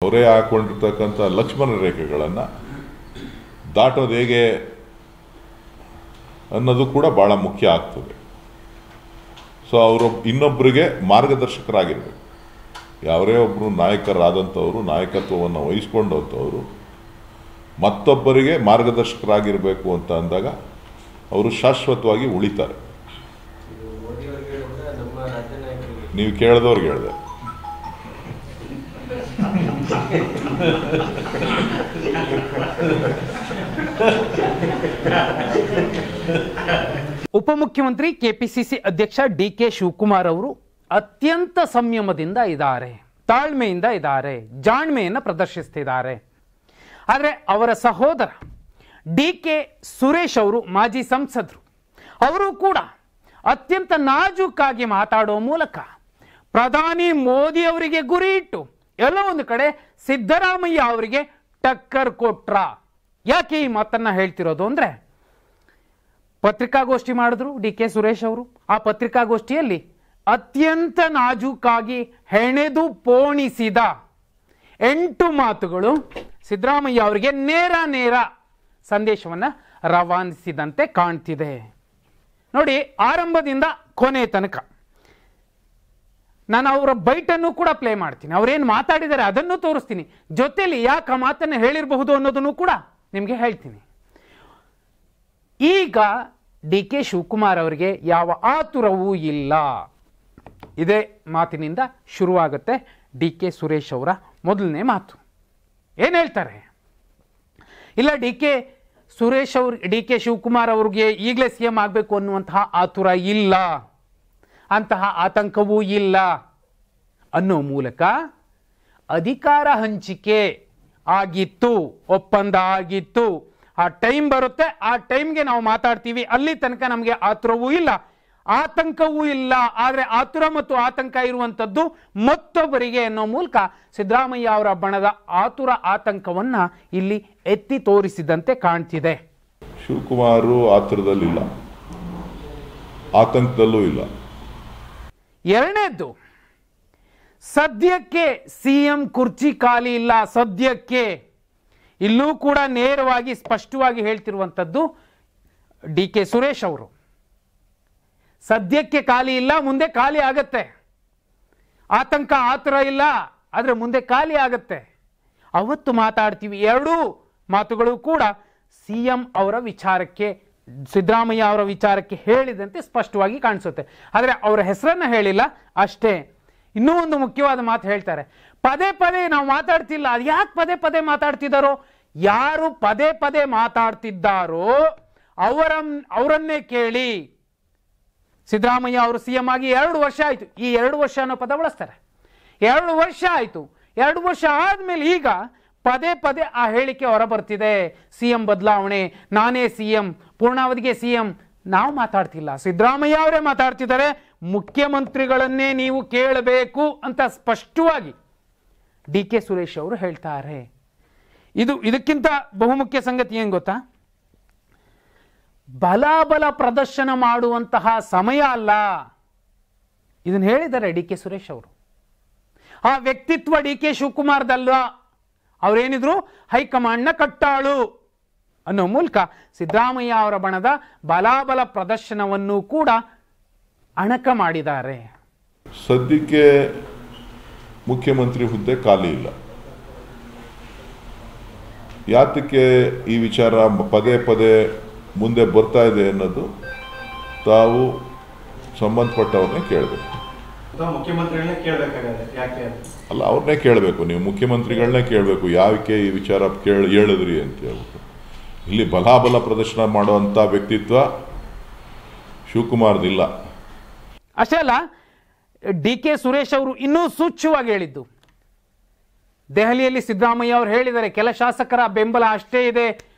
ಅವರೇ ಹಾಕೊಂಡಿರ್ತಕ್ಕಂಥ ಲಕ್ಷ್ಮಣ ರೇಖೆಗಳನ್ನು ದಾಟೋದು ಹೇಗೆ ಅನ್ನೋದು ಕೂಡ ಭಾಳ ಮುಖ್ಯ ಆಗ್ತದೆ. ಸೊ ಅವರು ಇನ್ನೊಬ್ಬರಿಗೆ ಮಾರ್ಗದರ್ಶಕರಾಗಿರ್ಬೇಕು. ಯಾವರೇ ಒಬ್ಬರು ನಾಯಕರಾದಂಥವರು, ನಾಯಕತ್ವವನ್ನು ವಹಿಸ್ಕೊಂಡಂಥವರು ಮತ್ತೊಬ್ಬರಿಗೆ ಮಾರ್ಗದರ್ಶಕರಾಗಿರಬೇಕು ಅಂತ ಅಂದಾಗ ಅವರು ಶಾಶ್ವತವಾಗಿ ಉಳಿತಾರೆ. ನೀವು ಕೇಳಿದವ್ರಿಗೆ ಹೇಳಿದೆ. ಉಪಮುಖ್ಯಮಂತ್ರಿ ಕೆಪಿಸಿಸಿ ಅಧ್ಯಕ್ಷ ಡಿ.ಕೆ. ಶಿವಕುಮಾರ್ ಅವರು ಅತ್ಯಂತ ಸಂಯಮದಿಂದ ಇದ್ದಾರೆ, ತಾಳ್ಮೆಯಿಂದ ಇದ್ದಾರೆ, ಜಾಣ್ಮೆಯನ್ನು ಪ್ರದರ್ಶಿಸ್ತಿದ್ದಾರೆ. ಆದರೆ ಅವರ ಸಹೋದರ ಡಿ.ಕೆ. ಸುರೇಶ್ ಅವರು ಮಾಜಿ ಸಂಸದರು, ಅವರು ಕೂಡ ಅತ್ಯಂತ ನಾಜೂಕಾಗಿ ಮಾತಾಡುವ ಮೂಲಕ ಪ್ರಧಾನಿ ಮೋದಿ ಅವರಿಗೆ ಗುರಿ ಇಟ್ಟು ಎಲ್ಲೋ ಒಂದು ಕಡೆ ಸಿದ್ದರಾಮಯ್ಯ ಅವರಿಗೆ ಟಕ್ಕರ್ ಕೊಟ್ರ. ಯಾಕೆ ಈ ಮಾತನ್ನ ಹೇಳ್ತಿರೋದು ಅಂದ್ರೆ, ಪತ್ರಿಕಾಗೋಷ್ಠಿ ಮಾಡಿದ್ರು ಡಿ.ಕೆ. ಸುರೇಶ್ ಅವರು. ಆ ಪತ್ರಿಕಾಗೋಷ್ಠಿಯಲ್ಲಿ ಅತ್ಯಂತ ನಾಜೂಕಾಗಿ ಹೆಣೆದು ಪೋಣಿಸಿದ 8 ಮಾತುಗಳು ಸಿದ್ದರಾಮಯ್ಯ ಅವರಿಗೆ ನೇರ ಸಂದೇಶವನ್ನು ರವಾನಿಸಿದಂತೆ ಕಾಣ್ತಿದೆ. ನೋಡಿ, ಆರಂಭದಿಂದ ಕೊನೆ ತನಕ ನಾನು ಅವರ ಬೈಟನ್ನು ಕೂಡ ಪ್ಲೇ ಮಾಡ್ತೀನಿ. ಅವರೇನು ಮಾತಾಡಿದ್ದಾರೆ ಅದನ್ನು ತೋರಿಸ್ತೀನಿ, ಜೊತೆಲಿ ಯಾಕೆ ಆ ಮಾತನ್ನು ಹೇಳಿರಬಹುದು ಅನ್ನೋದನ್ನು ಕೂಡ ನಿಮಗೆ ಹೇಳ್ತೀನಿ. ಈಗ ಡಿ.ಕೆ. ಶಿವಕುಮಾರ್ ಅವರಿಗೆ ಯಾವ ಆತುರವೂ ಇಲ್ಲ. ಇದೇ ಮಾತಿನಿಂದ ಶುರುವಾಗುತ್ತೆ ಡಿ.ಕೆ. ಸುರೇಶ್ ಅವರ ಮೊದಲನೇ ಮಾತು. ಏನು ಹೇಳ್ತಾರೆ? ಇಲ್ಲ, ಡಿ.ಕೆ. ಶಿವಕುಮಾರ್ ಅವ್ರಿಗೆ ಈಗಲೇ CM ಆಗಬೇಕು ಅನ್ನುವಂತಹ ಆತುರ ಇಲ್ಲ, ಅಂತಹ ಆತಂಕವೂ ಇಲ್ಲ ಅನ್ನೋ ಮೂಲಕ ಅಧಿಕಾರ ಹಂಚಿಕೆ ಆಗಿತ್ತು, ಒಪ್ಪಂದ ಆಗಿತ್ತು, ಆ ಟೈಮ್ ಬರುತ್ತೆ, ಆ ಟೈಮ್ಗೆ ನಾವು ಮಾತಾಡ್ತೀವಿ, ಅಲ್ಲಿ ತನಕ ನಮಗೆ ಆತುರವೂ ಇಲ್ಲ, ಆತಂಕವೂ ಇಲ್ಲ. ಆದರೆ ಆತುರ ಮತ್ತು ಆತಂಕ ಇರುವಂಥದ್ದು ಮತ್ತೊಬ್ಬರಿಗೆ ಅನ್ನೋ ಮೂಲಕ ಸಿದ್ದರಾಮಯ್ಯ ಅವರ ಬಣದ ಆತುರ ಆತಂಕವನ್ನ ಇಲ್ಲಿ ಎತ್ತಿ ತೋರಿಸಿದಂತೆ ಕಾಣ್ತಿದೆ. ಶಿವಕುಮಾರ್ ಆತುರದಲ್ಲಿಲ್ಲ, ಆತಂಕದಲ್ಲೂ ಇಲ್ಲ. ಎರಡನೇದ್ದು, ಸದ್ಯಕ್ಕೆ CM ಕುರ್ಚಿ ಖಾಲಿ ಇಲ್ಲ. ಸದ್ಯಕ್ಕೆ ಇಲ್ಲೂ ಕೂಡ ನೇರವಾಗಿ ಸ್ಪಷ್ಟವಾಗಿ ಹೇಳ್ತಿರುವಂಥದ್ದು ಡಿ.ಕೆ. ಸುರೇಶ್ ಅವರು. ಸದ್ಯಕ್ಕೆ ಖಾಲಿ ಇಲ್ಲ, ಮುಂದೆ ಖಾಲಿ ಆಗತ್ತೆ. ಆತಂಕ ಆತುರ ಇಲ್ಲ, ಆದರೆ ಮುಂದೆ ಖಾಲಿ ಆಗತ್ತೆ. ಅವತ್ತು ಮಾತಾಡ್ತೀವಿ. ಎರಡೂ ಮಾತುಗಳು ಕೂಡ CM ಅವರ ವಿಚಾರಕ್ಕೆ, ಸಿದ್ದರಾಮಯ್ಯ ಅವರ ವಿಚಾರಕ್ಕೆ ಹೇಳಿದಂತೆ ಸ್ಪಷ್ಟವಾಗಿ ಕಾಣಿಸುತ್ತೆ. ಆದರೆ ಅವರ ಹೆಸರನ್ನ ಹೇಳಿಲ್ಲ ಅಷ್ಟೇ. ಇನ್ನೂ ಒಂದು ಮುಖ್ಯವಾದ ಮಾತು ಹೇಳ್ತಾರೆ. ಪದೇ ಪದೇ ನಾವು ಮಾತಾಡ್ತಿಲ್ಲ. ಅದು ಯಾಕೆ ಪದೇ ಪದೇ ಮಾತಾಡ್ತಿದ್ದಾರೋ? ಯಾರು ಪದೇ ಪದೇ ಮಾತಾಡ್ತಿದ್ದಾರೋ ಅವರನ್ನೇ ಕೇಳಿ. ಸಿದ್ದರಾಮಯ್ಯ ಅವರು CM ಆಗಿ 2 ವರ್ಷ ಆಯಿತು. ಈ 2 ವರ್ಷ ಅನ್ನೋ ಪದ ಬಳಸ್ತಾರೆ. 2 ವರ್ಷ ಆಯಿತು. 2 ವರ್ಷ ಆದ್ಮೇಲೆ ಈಗ ಪದೇ ಪದೇ ಆ ಹೇಳಿಕೆ ಹೊರಬರ್ತಿದೆ. CM ಬದಲಾವಣೆ, ನಾನೇ CM, ಪೂರ್ಣಾವಧಿಗೆ CM. ನಾವು ಮಾತಾಡ್ತಿಲ್ಲ, ಸಿದ್ದರಾಮಯ್ಯ ಅವರೇ ಮಾತಾಡ್ತಿದ್ದಾರೆ. ಮುಖ್ಯಮಂತ್ರಿಗಳನ್ನೇ ನೀವು ಕೇಳಬೇಕು ಅಂತ ಸ್ಪಷ್ಟವಾಗಿ ಡಿ.ಕೆ. ಸುರೇಶ್ ಅವರು ಹೇಳ್ತಾರೆ. ಇದಕ್ಕಿಂತ ಬಹುಮುಖ್ಯ ಸಂಗತಿ ಏನ್ ಗೊತ್ತಾ? ಬಲಾಬಲ ಪ್ರದರ್ಶನ ಮಾಡುವಂತಹ ಸಮಯ ಅಲ್ಲ. ಇದನ್ನ ಹೇಳಿದ್ದಾರೆ ಡಿ.ಕೆ. ಸುರೇಶ್ ಅವರು. ಆ ವ್ಯಕ್ತಿತ್ವ ಡಿ.ಕೆ. ಶಿವಕುಮಾರ್ದಲ್ಲ. ಅವರೇನಿದ್ರು ಹೈಕಮಾಂಡ್ನ ಕಟ್ಟಾಳು ಅನ್ನೋ ಮೂಲಕ ಸಿದ್ದರಾಮಯ್ಯ ಅವರ ಬಣದ ಬಲಾಬಲ ಪ್ರದರ್ಶನವನ್ನು ಕೂಡ ಅಣಕ ಮಾಡಿದ್ದಾರೆ. ಸದ್ಯಕ್ಕೆ ಮುಖ್ಯಮಂತ್ರಿ ಹುದ್ದೆ ಖಾಲಿ ಇಲ್ಲ. ಯಾತಕ್ಕೆ ಈ ವಿಚಾರ ಪದೇ ಪದೇ ಮುಂದೆ ಬರ್ತಾ ಇದೆ ಅನ್ನೋದು ತಾವು ಸಂಬಂಧಪಟ್ಟವ್ರನ್ನೇ ಕೇಳಬೇಕು. ಅಲ್ಲ, ಅವ್ರನ್ನೇ ಕೇಳಬೇಕು. ನೀವು ಮುಖ್ಯಮಂತ್ರಿಗಳನ್ನೇ ಕೇಳಬೇಕು, ಯಾಕೆ ಈ ವಿಚಾರ ಹೇಳಿದ್ರಿ ಅಂತ ಹೇಳ್ಬಿಟ್ಟು. ಇಲ್ಲಿ ಬಲಾಬಲ ಪ್ರದರ್ಶನ ಮಾಡುವಂಥ ವ್ಯಕ್ತಿತ್ವ ಶಿವಕುಮಾರ್ದಿಲ್ಲ. ಅಷ್ಟೇ ಅಲ್ಲ, ಡಿ.ಕೆ. ಸುರೇಶ್ ಅವರು ಇನ್ನೂ ಸೂಚ್ಯವಾಗಿ ಹೇಳಿದ್ದು, ದೆಹಲಿಯಲ್ಲಿ ಸಿದ್ದರಾಮಯ್ಯ ಅವರು ಹೇಳಿದ್ದಾರೆ ಕೆಲ ಶಾಸಕರ ಬೆಂಬಲ ಅಷ್ಟೇ ಇದೆ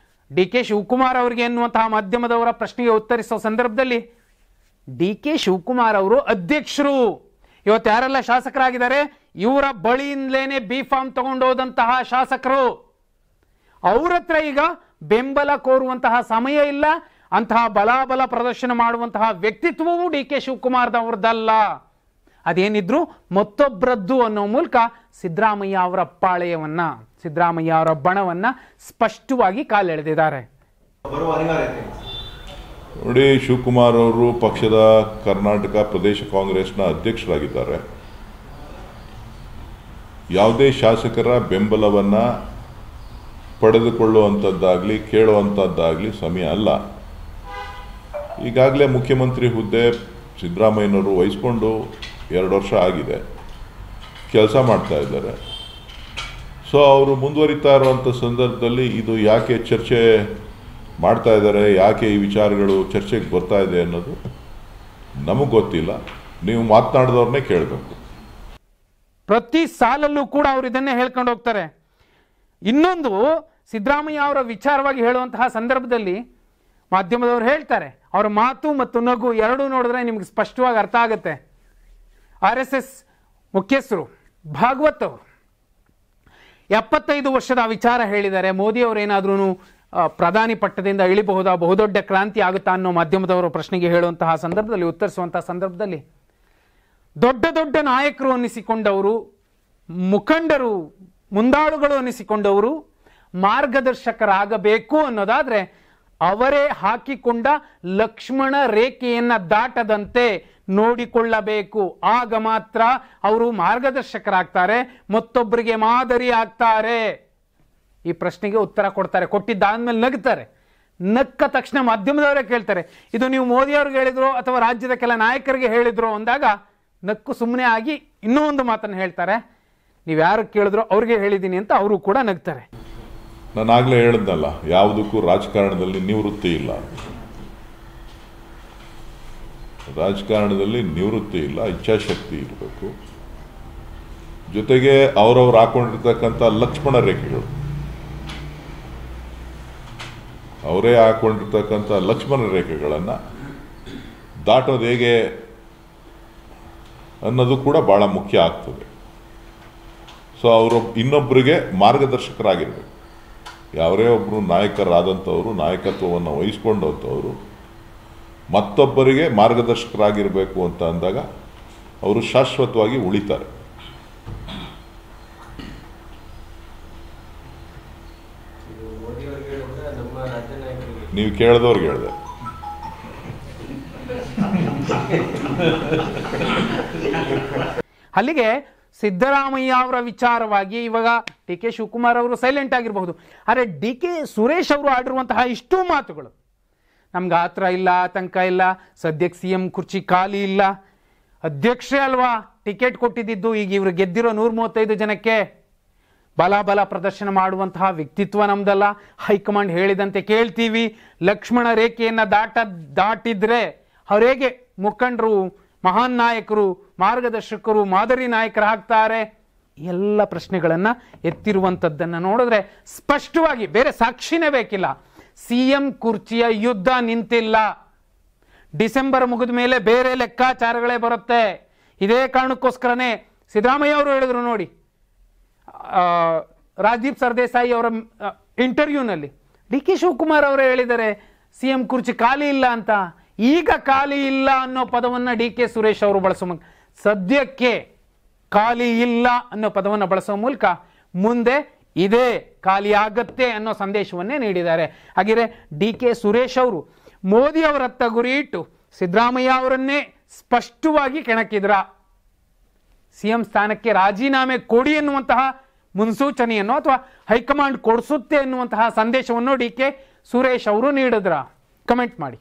ಡಿ.ಕೆ. ಶಿವಕುಮಾರ್ ಅವರಿಗೆ ಎನ್ನುವಂತಹ ಮಾಧ್ಯಮದವರ ಪ್ರಶ್ನೆಗೆ ಉತ್ತರಿಸುವ ಸಂದರ್ಭದಲ್ಲಿ ಡಿ.ಕೆ. ಶಿವಕುಮಾರ್ ಅವರು ಅಧ್ಯಕ್ಷರು. ಇವತ್ತು ಯಾರೆಲ್ಲ ಶಾಸಕರಾಗಿದ್ದಾರೆ ಇವರ ಬಳಿಯಿಂದಲೇನೆ B.Pharm ತಗೊಂಡೋದಂತಹ ಶಾಸಕರು. ಅವ್ರ ಹತ್ರ ಈಗ ಬೆಂಬಲ ಕೋರುವಂತಹ ಸಮಯ ಇಲ್ಲ. ಅಂತಹ ಬಲಾಬಲ ಪ್ರದರ್ಶನ ಮಾಡುವಂತಹ ವ್ಯಕ್ತಿತ್ವವು ಡಿ.ಕೆ. ಶಿವಕುಮಾರ್ದವ್ರದ್ದಲ್ಲ. ಅದೇನಿದ್ರು ಮತ್ತೊಬ್ಬರದ್ದು ಅನ್ನೋ ಮೂಲಕ ಸಿದ್ದರಾಮಯ್ಯ ಅವರ ಪಾಳೆಯವನ್ನ, ಸಿದ್ದರಾಮಯ್ಯ ಅವರ ಬಣವನ್ನ ಸ್ಪಷ್ಟವಾಗಿ ಕಾಲೆಳೆದಿದ್ದಾರೆ. ನೋಡಿ, ಶಿವಕುಮಾರ್ ಅವರು ಪಕ್ಷದ ಕರ್ನಾಟಕ ಪ್ರದೇಶ ಕಾಂಗ್ರೆಸ್ನ ಅಧ್ಯಕ್ಷರಾಗಿದ್ದಾರೆ. ಯಾವುದೇ ಶಾಸಕರ ಬೆಂಬಲವನ್ನು ಪಡೆದುಕೊಳ್ಳುವಂಥದ್ದಾಗಲಿ ಕೇಳುವಂಥದ್ದಾಗಲಿ ಸಮಯ ಅಲ್ಲ. ಈಗಾಗಲೇ ಮುಖ್ಯಮಂತ್ರಿ ಹುದ್ದೆ ಸಿದ್ದರಾಮಯ್ಯನವರು ವಹಿಸ್ಕೊಂಡು 2 ವರ್ಷ ಆಗಿದೆ, ಕೆಲಸ ಮಾಡ್ತಾ ಇದ್ದಾರೆ. ಸೊ ಅವರು ಮುಂದುವರಿತಾ ಇರುವಂಥ ಸಂದರ್ಭದಲ್ಲಿ ಇದು ಯಾಕೆ ಚರ್ಚೆ ಮಾಡ್ತಾ ಇದ್ದಾರೆ, ಯಾಕೆ ಈ ವಿಚಾರಗಳು ಚರ್ಚೆಗೆ ಬರ್ತಾ ಇದೆ ಅನ್ನೋದು ನಮಗೆ ಗೊತ್ತಿಲ್ಲ. ನೀವು ಮಾತನಾಡಿದವ್ರನ್ನೇ ಕೇಳಬೇಕು. ಪ್ರತಿ ಸಾಲಲ್ಲೂ ಕೂಡ ಅವರು ಇದನ್ನೇ ಹೇಳ್ಕೊಂಡು ಹೋಗ್ತಾರೆ. ಇನ್ನೊಂದು, ಸಿದ್ದರಾಮಯ್ಯ ಅವರ ವಿಚಾರವಾಗಿ ಹೇಳುವಂತಹ ಸಂದರ್ಭದಲ್ಲಿ ಮಾಧ್ಯಮದವರು ಹೇಳ್ತಾರೆ, ಅವರ ಮಾತು ಮತ್ತು ನಗು ಎರಡೂ ನೋಡಿದ್ರೆ ನಿಮ್ಗೆ ಸ್ಪಷ್ಟವಾಗಿ ಅರ್ಥ ಆಗುತ್ತೆ. RSS ಮುಖ್ಯಸ್ಥರು ಭಾಗವತ್ ಅವರು 75 ವರ್ಷದ ವಿಚಾರ ಹೇಳಿದ್ದಾರೆ. ಮೋದಿ ಅವರೇನಾದ್ರೂ ಪ್ರಧಾನಿ ಪಟ್ಟದಿಂದ ಇಳಿಬಹುದಾ, ಬಹುದೊಡ್ಡ ಕ್ರಾಂತಿ ಆಗುತ್ತಾ ಅನ್ನೋ ಮಾಧ್ಯಮದವರು ಪ್ರಶ್ನೆಗೆ ಹೇಳುವಂತಹ ಸಂದರ್ಭದಲ್ಲಿ, ಉತ್ತರಿಸುವಂತಹ ಸಂದರ್ಭದಲ್ಲಿ ದೊಡ್ಡ ದೊಡ್ಡ ನಾಯಕರು ಅನ್ನಿಸಿಕೊಂಡವರು, ಮುಖಂಡರು, ಮುಂದಾಳುಗಳು ಅನ್ನಿಸಿಕೊಂಡವರು ಮಾರ್ಗದರ್ಶಕರಾಗಬೇಕು ಅನ್ನೋದಾದ್ರೆ ಅವರೇ ಹಾಕಿಕೊಂಡ ಲಕ್ಷ್ಮಣ ರೇಖೆಯನ್ನ ದಾಟದಂತೆ ನೋಡಿಕೊಳ್ಳಬೇಕು. ಆಗ ಮಾತ್ರ ಅವರು ಮಾರ್ಗದರ್ಶಕರಾಗ್ತಾರೆ, ಮತ್ತೊಬ್ಬರಿಗೆ ಮಾದರಿ ಆಗ್ತಾರೆ. ಈ ಪ್ರಶ್ನೆಗೆ ಉತ್ತರ ಕೊಡ್ತಾರೆ. ಕೊಟ್ಟಿದ್ದಾದ್ಮೇಲೆ ನಗ್ತಾರೆ. ನಕ್ಕ ತಕ್ಷಣ ಮಾಧ್ಯಮದವರೇ ಕೇಳ್ತಾರೆ, ಇದು ನೀವು ಮೋದಿ ಅವ್ರಿಗೆ ಹೇಳಿದ್ರು ಅಥವಾ ರಾಜ್ಯದ ಕೆಲ ನಾಯಕರಿಗೆ ಹೇಳಿದ್ರು ಅಂದಾಗ ನಕ್ಕು ಸುಮ್ಮನೆ ಆಗಿ ಇನ್ನೂ ಒಂದು ಮಾತನ್ನು ಹೇಳ್ತಾರೆ, ನೀವು ಯಾರು ಕೇಳಿದ್ರು ಅವ್ರಿಗೆ ಹೇಳಿದ್ದೀನಿ ಅಂತ ಅವರು ಕೂಡ ನಗ್ತಾರೆ. ನಾನಾಗಲೇ ಹೇಳಿದ್ನಲ್ಲ, ಯಾವುದಕ್ಕೂ ರಾಜಕಾರಣದಲ್ಲಿ ನಿವೃತ್ತಿ ಇಲ್ಲ. ರಾಜಕಾರಣದಲ್ಲಿ ನಿವೃತ್ತಿ ಇಲ್ಲ, ಇಚ್ಛಾಶಕ್ತಿ ಇರಬೇಕು. ಜೊತೆಗೆ ಅವರವ್ರು ಹಾಕೊಂಡಿರ್ತಕ್ಕಂಥ ಲಕ್ಷ್ಮಣ ರೇಖೆಗಳು, ಅವರೇ ಹಾಕೊಂಡಿರ್ತಕ್ಕಂಥ ಲಕ್ಷ್ಮಣ ರೇಖೆಗಳನ್ನು ದಾಟೋದು ಹೇಗೆ ಅನ್ನೋದು ಕೂಡ ಭಾಳ ಮುಖ್ಯ ಆಗ್ತದೆ. ಸೊ ಅವರು ಇನ್ನೊಬ್ಬರಿಗೆ ಮಾರ್ಗದರ್ಶಕರಾಗಿರ್ಬೇಕು. ಯಾವರೇ ಒಬ್ಬರು ನಾಯಕರಾದಂಥವರು, ನಾಯಕತ್ವವನ್ನು ವಹಿಸ್ಕೊಂಡಂಥವರು ಮತ್ತೊಬ್ಬರಿಗೆ ಮಾರ್ಗದರ್ಶಕರಾಗಿರಬೇಕು ಅಂತ ಅಂದಾಗ ಅವರು ಶಾಶ್ವತವಾಗಿ ಉಳಿತಾರೆ. ನೀವು ಕೇಳಿದವ್ರಿಗೆ ಹೇಳಿದೆ. ಅಲ್ಲಿಗೆ ಸಿದ್ದರಾಮಯ್ಯ ಅವರ ವಿಚಾರವಾಗಿ ಇವಾಗ DK ಶಿವಕುಮಾರ್ ಅವರು ಸೈಲೆಂಟ್ ಆಗಿರಬಹುದು, ಆದರೆ DK ಸುರೇಶ್ ಅವರು ಆಡಿರುವಂತಹ ಇಷ್ಟೂ ಮಾತುಗಳು, ನಮ್ಗೆ ಆತರ ಇಲ್ಲ, ಆತಂಕ ಇಲ್ಲ, ಸದ್ಯಕ್ಕೆ CM ಕುರ್ಚಿ ಖಾಲಿ ಇಲ್ಲ, ಅಧ್ಯಕ್ಷರೇ ಅಲ್ವಾ ಟಿಕೆಟ್ ಕೊಟ್ಟಿದ್ದು, ಈಗ ಇವರು ಗೆದ್ದಿರೋ 135 ಜನಕ್ಕೆ, ಬಲ ಪ್ರದರ್ಶನ ಮಾಡುವಂತಹ ವ್ಯಕ್ತಿತ್ವ ನಮ್ದಲ್ಲ, ಹೈಕಮಾಂಡ್ ಹೇಳಿದಂತೆ ಕೇಳ್ತೀವಿ, ಲಕ್ಷ್ಮಣ ರೇಖೆಯನ್ನ ದಾಟಿದ್ರೆ ಅವರೇಗೆ ಮುಖಂಡರು, ಮಹಾನ್ ನಾಯಕರು, ಮಾರ್ಗದರ್ಶಕರು, ಮಾದರಿ ನಾಯಕರಾಗ್ತಾರೆ. ಎಲ್ಲ ಪ್ರಶ್ನೆಗಳನ್ನ ಎತ್ತಿರುವಂಥದ್ದನ್ನು ನೋಡಿದ್ರೆ ಸ್ಪಷ್ಟವಾಗಿ, ಬೇರೆ ಸಾಕ್ಷಿನೇ ಬೇಕಿಲ್ಲ, CM ಕುರ್ಚಿಯ ಯುದ್ಧ ನಿಂತಿಲ್ಲ. ಡಿಸೆಂಬರ್ ಮುಗಿದ ಮೇಲೆ ಬೇರೆ ಲೆಕ್ಕಾಚಾರಗಳೇ ಬರುತ್ತೆ. ಇದೇ ಕಾರಣಕ್ಕೋಸ್ಕರನೇ ಸಿದ್ದರಾಮಯ್ಯ ಅವರು ಹೇಳಿದ್ರು ನೋಡಿ, ರಾಜದೀಪ್ ಸರ್ದೇಸಾಯಿ ಅವರ ಇಂಟರ್ವ್ಯೂನಲ್ಲಿ DK ಶಿವಕುಮಾರ್ ಅವರು ಹೇಳಿದ್ದಾರೆ CM ಕುರ್ಚಿ ಖಾಲಿ ಇಲ್ಲ ಅಂತ. ಈಗ ಖಾಲಿ ಇಲ್ಲ ಅನ್ನೋ ಪದವನ್ನು DK ಸುರೇಶ್ ಅವರು ಬಳಸುವ ಸದ್ಯಕ್ಕೆ ಖಾಲಿ ಇಲ್ಲ ಅನ್ನೋ ಪದವನ್ನು ಬಳಸುವ ಮೂಲಕ ಮುಂದೆ ಇದೇ ಖಾಲಿ ಆಗತ್ತೆ ಅನ್ನೋ ಸಂದೇಶವನ್ನೇ ನೀಡಿದ್ದಾರೆ. ಹಾಗೆಯೇ DK ಸುರೇಶ್ ಅವರು ಮೋದಿ ಅವರತ್ತ ಗುರಿ ಇಟ್ಟು ಸಿದ್ದರಾಮಯ್ಯ ಅವರನ್ನೇ ಸ್ಪಷ್ಟವಾಗಿ ಕೆಣಕಿದ್ರ. CM ಸ್ಥಾನಕ್ಕೆ ರಾಜೀನಾಮೆ ಕೊಡಿ ಎನ್ನುವಂತಹ ಮುನ್ಸೂಚನೆಯನ್ನು ಅಥವಾ ಹೈಕಮಾಂಡ್ ಕೊಡಿಸುತ್ತೆ ಎನ್ನುವಂತಹ ಸಂದೇಶವನ್ನು DK ಸುರೇಶ್ ಅವರು ನೀಡಿದ್ರ? ಕಮೆಂಟ್ ಮಾಡಿ.